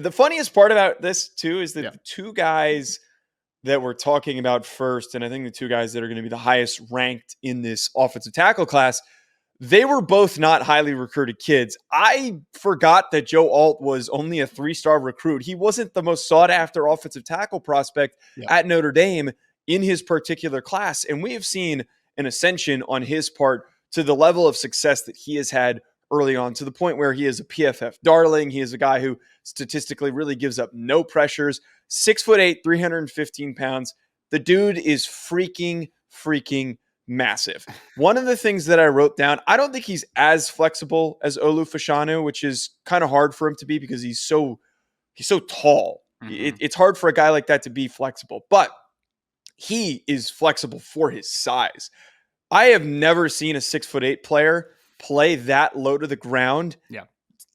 the funniest part about this too is that Yeah. the two guys that we're talking about first, and I think the two guys that are going to be the highest ranked in this offensive tackle class, they were both not highly recruited kids. I forgot that Joe Alt was only a 3-star recruit. He wasn't the most sought after offensive tackle prospect at Notre Dame in his particular class. And we have seen an ascension on his part to the level of success that he has had early on, to the point where he is a PFF darling. He is a guy who statistically really gives up no pressures. 6'8", 315 pounds. The dude is freaking massive. One of the things that I wrote down, I don't think he's as flexible as Olu Fashanu, which is kind of hard for him to be because he's so tall. It's hard for a guy like that to be flexible, but he is flexible for his size. I have never seen a 6'8" player play that low to the ground,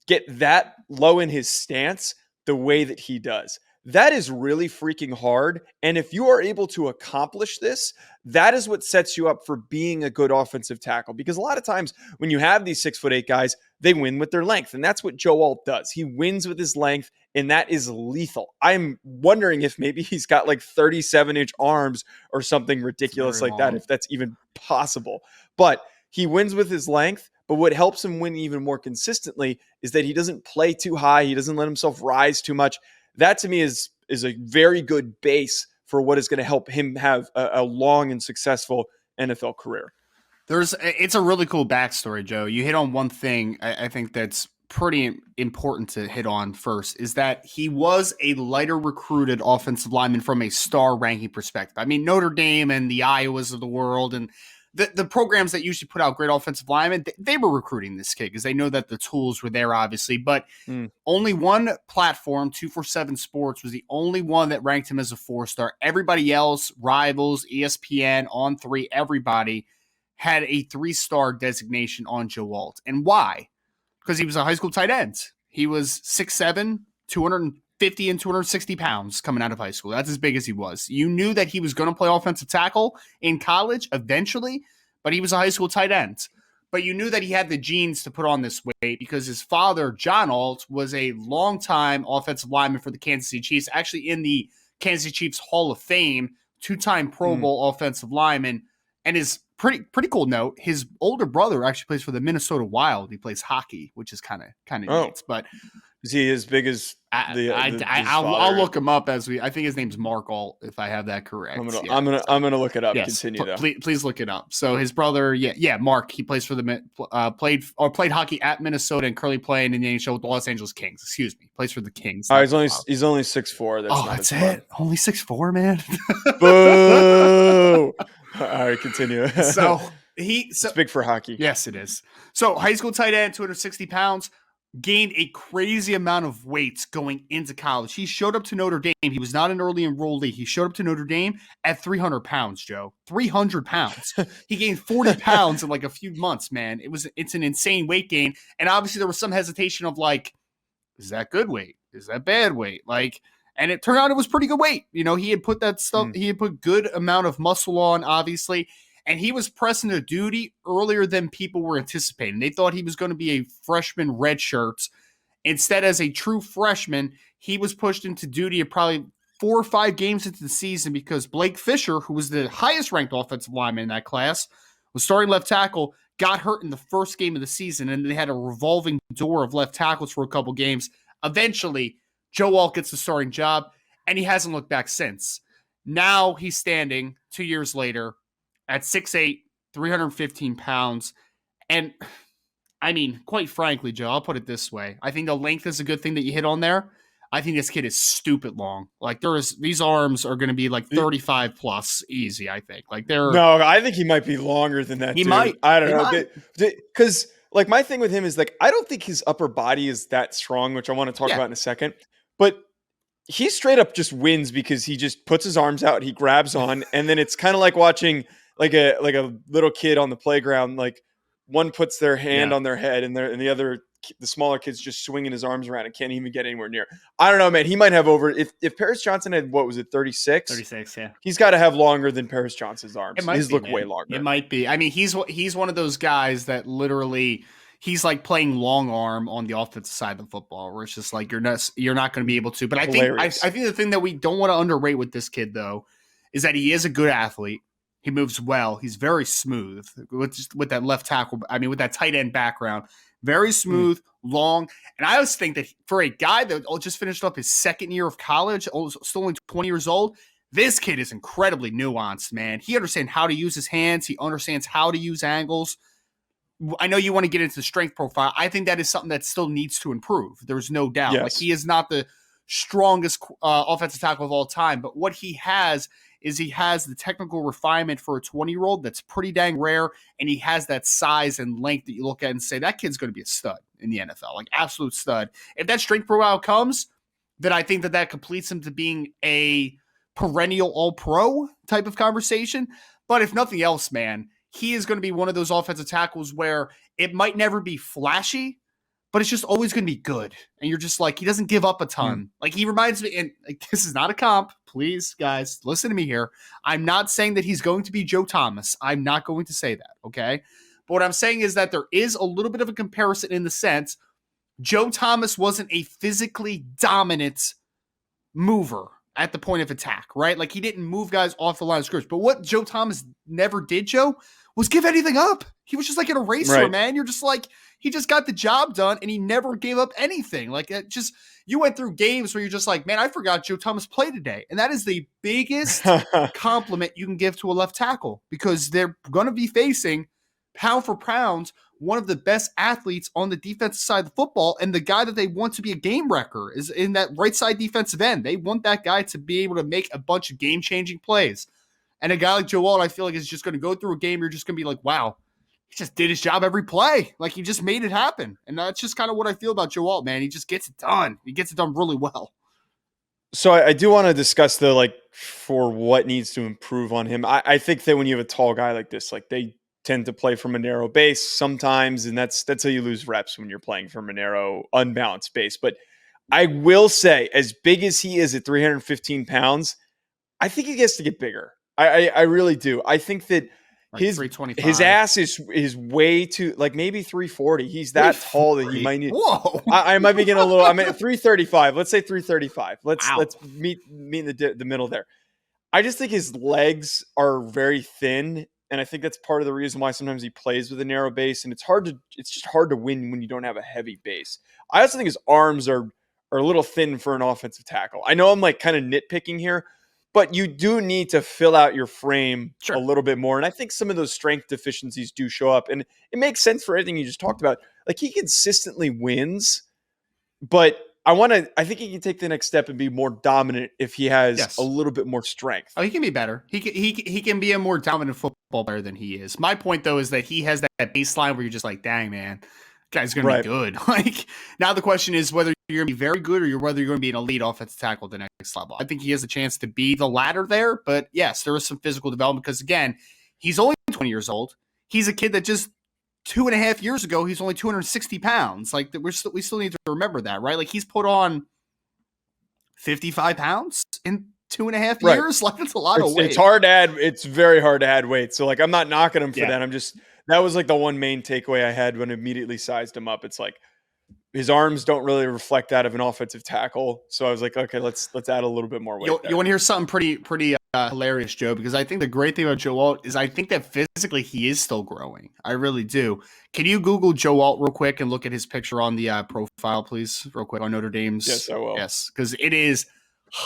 get that low in his stance the way that he does. That is really freaking hard. And if you are able to accomplish this, that is what sets you up for being a good offensive tackle. Because a lot of times when you have these 6'8" guys, they win with their length. And that's what Joe Alt does. He wins with his length, and that is lethal. I'm wondering if maybe he's got like 37-inch arms or something ridiculous like that, if that's even possible. But he wins with his length. But what helps him win even more consistently is that he doesn't play too high. He doesn't let himself rise too much. That to me is a very good base for what is going to help him have a long and successful NFL career. It's a really cool backstory, Joe. You hit on one thing I think that's pretty important to hit on first, is that he was a lighter recruited offensive lineman from a star ranking perspective. I mean, Notre Dame and the Iowas of the world and the programs that usually put out great offensive linemen, they were recruiting this kid because they know that the tools were there, obviously. But only one platform, 247 Sports, was the only one that ranked him as a 4-star. Everybody else, Rivals, ESPN, On3, everybody had a 3-star designation on Joe Alt. And why? Because he was a high school tight end. He was 6'7", 250 and 260 pounds coming out of high school. That's as big as he was. You knew that he was going to play offensive tackle in college eventually, but he was a high school tight end. But you knew that he had the genes to put on this weight because his father, John Alt, was a longtime offensive lineman for the Kansas City Chiefs, actually in the Kansas City Chiefs Hall of Fame, 2-time Pro Bowl offensive lineman. And his pretty cool note, his older brother actually plays for the Minnesota Wild. He plays hockey, which is kind of neat. But is he as big as I'll look him up I think his name's Mark Alt, if I have that correct. I'm gonna look it up. Yes, Continue though. Please look it up. So his brother, Mark, he plays for the played hockey at Minnesota and currently playing in the NHL with the Los Angeles Kings. Excuse me, plays for the Kings. Oh, he's only 6'4". That's it. Only 6'4", man. Boo! All right, continue. So it's big for hockey. Yes, it is. So high school tight end, 260 pounds. Gained a crazy amount of weight going into college. He showed up to Notre Dame. He was not an early enrollee. He showed up to Notre Dame at 300 pounds, Joe. 300 pounds. He gained 40 pounds in like a few months, man. It's an insane weight gain. And obviously there was some hesitation of like, is that good weight? Is that bad weight? And it turned out it was pretty good weight. You know, he had put that stuff, he had put good amount of muscle on, obviously. And he was pressing to duty earlier than people were anticipating. They thought he was going to be a freshman redshirt. Instead, as a true freshman, he was pushed into duty at probably 4 or 5 games into the season because Blake Fisher, who was the highest ranked offensive lineman in that class, was starting left tackle, got hurt in the first game of the season, and they had a revolving door of left tackles for a couple games. Eventually, Joe Alt gets the starting job, and he hasn't looked back since. Now he's standing 2 years later at 6'8", 315 pounds. And, I mean, quite frankly, Joe, I'll put it this way. I think the length is a good thing that you hit on there. I think this kid is stupid long. Like, these arms are going to be like 35 plus easy, I think. No, I think he might be longer than that, He might. I don't know. Because, like, my thing with him is, like, I don't think his upper body is that strong, which I want to talk about in a second. But he straight up just wins because he just puts his arms out, he grabs on, and then it's kind of like watching like a little kid on the playground. Like, one puts their hand on their head and the smaller kid's just swinging his arms around and can't even get anywhere near. I don't know, man. He might have if Paris Johnson had, 36? 36, yeah. He's got to have longer than Paris Johnson's arms. His look way longer. It might be. I mean, he's one of those guys that literally he's like playing long arm on the offensive side of the football, where it's just like you're not going to be able to. But I Hilarious. think the thing that we don't want to underrate with this kid though is that he is a good athlete. He moves well. He's very smooth with that left tackle. I mean, with that tight end background, very smooth, long. And I always think that for a guy that just finished up his second year of college, still only 20 years old, this kid is incredibly nuanced, man. He understands how to use his hands. He understands how to use angles. I know you want to get into the strength profile. I think that is something that still needs to improve. There's no doubt. Yes. Like, he is not the strongest offensive tackle of all time, but what he has is he has the technical refinement for a 20-year-old that's pretty dang rare, and he has that size and length that you look at and say, that kid's going to be a stud in the NFL, like absolute stud. If that strength profile comes, then I think that completes him to being a perennial all-pro type of conversation. But if nothing else, man, he is going to be one of those offensive tackles where it might never be flashy, but it's just always going to be good. And you're just like, he doesn't give up a ton. Like, he reminds me, and like, this is not a comp. Please, guys, listen to me here. I'm not saying that he's going to be Joe Thomas. I'm not going to say that, okay? But what I'm saying is that there is a little bit of a comparison in the sense Joe Thomas wasn't a physically dominant mover at the point of attack, right? Like, he didn't move guys off the line of scrimmage. But what Joe Thomas never did, Joe, was give anything up. He was just like an eraser, right, man. You're just like, he just got the job done and he never gave up anything. Like, it just, you went through games where you're just like, man, I forgot Joe Thomas played today. And that is the biggest compliment you can give to a left tackle, because they're going to be facing, pound for pound, one of the best athletes on the defensive side of the football. And the guy that they want to be a game wrecker is in that right side defensive end. They want that guy to be able to make a bunch of game-changing plays. And a guy like Joe Alt, I feel like, is just going to go through a game. You're just going to be like, wow, he just did his job every play. Like, he just made it happen. And that's just kind of what I feel about Joe Alt, man. He just gets it done. He gets it done really well. So I do want to discuss the, like, for what needs to improve on him. I think that when you have a tall guy like this, like, they tend to play from a narrow base sometimes, and that's how you lose reps, when you're playing from a narrow, unbalanced base. But I will say, as big as he is at 315 pounds, I think he gets to get bigger. I really do. I think that like his ass is way too, like, maybe 340. He's that tall that he might need. Whoa! I might be getting a little. I'm at 335. Let's say 335. Let's meet in the middle there. I just think his legs are very thin, and I think that's part of the reason why sometimes he plays with a narrow base, and it's just hard to win when you don't have a heavy base. I also think his arms are a little thin for an offensive tackle. I know I'm like kind of nitpicking here, but you do need to fill out your frame a little bit more. And I think some of those strength deficiencies do show up. And it makes sense for everything you just talked about. Like, he consistently wins, but I think he can take the next step and be more dominant if he has a little bit more strength. Oh, he can be better. He can be a more dominant football player than he is. My point, though, is that he has that baseline where you're just like, dang, man, guy's going to be good. Like, now the question is whether you're going to be very good or whether you're going to be an elite offensive tackle at the next level. I think he has a chance to be the latter there, but yes, there is some physical development because, again, he's only 20 years old. He's a kid that just 2.5 years ago, he's only 260 pounds. Like, we still need to remember that, right? Like, he's put on 55 pounds in 2.5 years. Like, it's a lot of weight. It's very hard to add weight. So, like, I'm not knocking him for that. That was like the one main takeaway I had when I immediately sized him up. It's like, his arms don't really reflect that of an offensive tackle. So I was like, okay, let's add a little bit more weight. You want to hear something pretty hilarious, Joe? Because I think the great thing about Joe Alt is I think that physically he is still growing. I really do. Can you Google Joe Alt real quick and look at his picture on the profile, please, real quick, on Notre Dame's? Yes, I will. Yes, because it is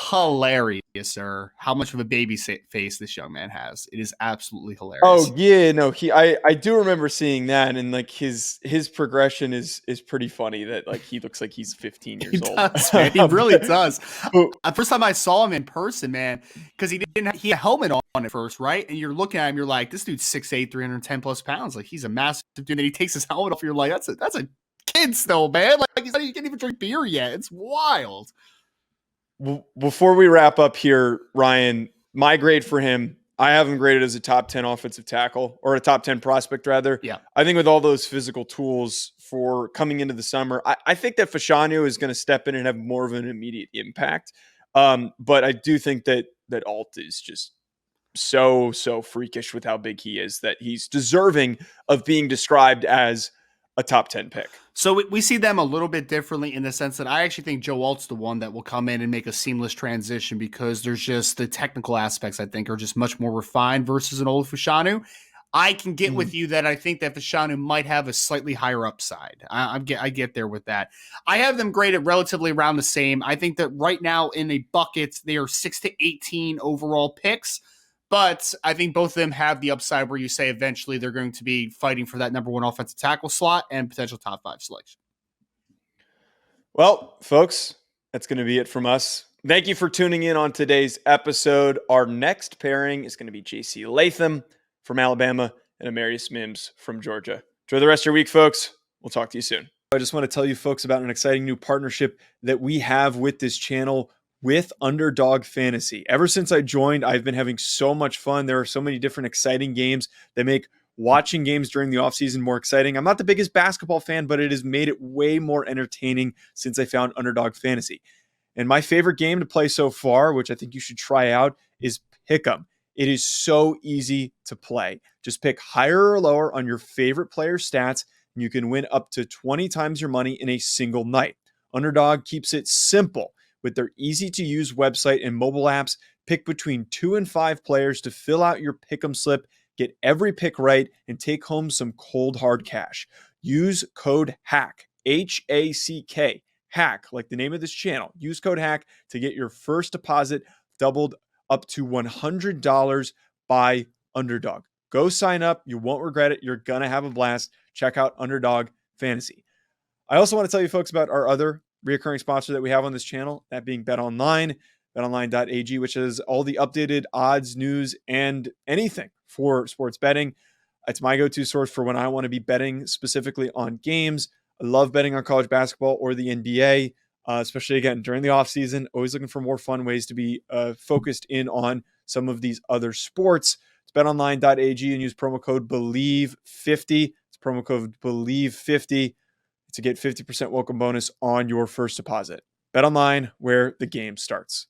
hilarious, sir, how much of a baby face this young man has. It is absolutely hilarious. Oh yeah, no, I do remember seeing that, and like his progression is pretty funny. That like he looks like he's 15 years old. Does, man. He really does. The first time I saw him in person, man, because he had a helmet on at first, right? And you're looking at him, you're like, this dude's 6'8", 310 plus pounds. Like, he's a massive dude. And then he takes his helmet off. You're like, that's a kid still, man. Like, he can't even drink beer yet. It's wild. Before we wrap up here, Ryan, my grade for him, I have him graded as a top 10 offensive tackle, or a top 10 prospect, rather. Yeah. I think with all those physical tools for coming into the summer, I think that Fashanu is going to step in and have more of an immediate impact. But I do think that Alt is just so freakish with how big he is that he's deserving of being described as a top 10 pick. So we see them a little bit differently in the sense that I actually think Joe Alt's the one that will come in and make a seamless transition because there's just the technical aspects I think are just much more refined versus an old Fashanu. I can get with you that I think that Fashanu might have a slightly higher upside. I get there with that. I have them graded relatively around the same. I think that right now in a bucket, they are 6 to 18 overall picks. But I think both of them have the upside where you say eventually they're going to be fighting for that number one offensive tackle slot and potential top 5 selection. Well, folks, that's going to be it from us. Thank you for tuning in on today's episode. Our next pairing is going to be JC Latham from Alabama and Amarius Mims from Georgia. Enjoy the rest of your week, folks. We'll talk to you soon. I just want to tell you folks about an exciting new partnership that we have with this channel with Underdog Fantasy. Ever since I joined, I've been having so much fun. There are so many different exciting games that make watching games during the offseason more exciting. I'm not the biggest basketball fan, but it has made it way more entertaining since I found Underdog Fantasy. And my favorite game to play so far, which I think you should try out, is Pick'em. It is so easy to play. Just pick higher or lower on your favorite player's stats, and you can win up to 20 times your money in a single night. Underdog keeps it simple. With their easy-to-use website and mobile apps, pick between 2 and 5 players to fill out your pick'em slip, get every pick right, and take home some cold, hard cash. Use code HACK, H-A-C-K, HACK, like the name of this channel. Use code HACK to get your first deposit doubled up to $100 by Underdog. Go sign up. You won't regret it. You're going to have a blast. Check out Underdog Fantasy. I also want to tell you folks about our other recurring sponsor that we have on this channel, that being BetOnline, betonline.ag, which is all the updated odds, news, and anything for sports betting. It's my go-to source for when I want to be betting specifically on games. I love betting on college basketball or the NBA, especially, again, during the offseason. Always looking for more fun ways to be focused in on some of these other sports. It's betonline.ag and use promo code BELIEVE50. It's promo code BELIEVE50. To get 50% welcome bonus on your first deposit. Bet online, where the game starts.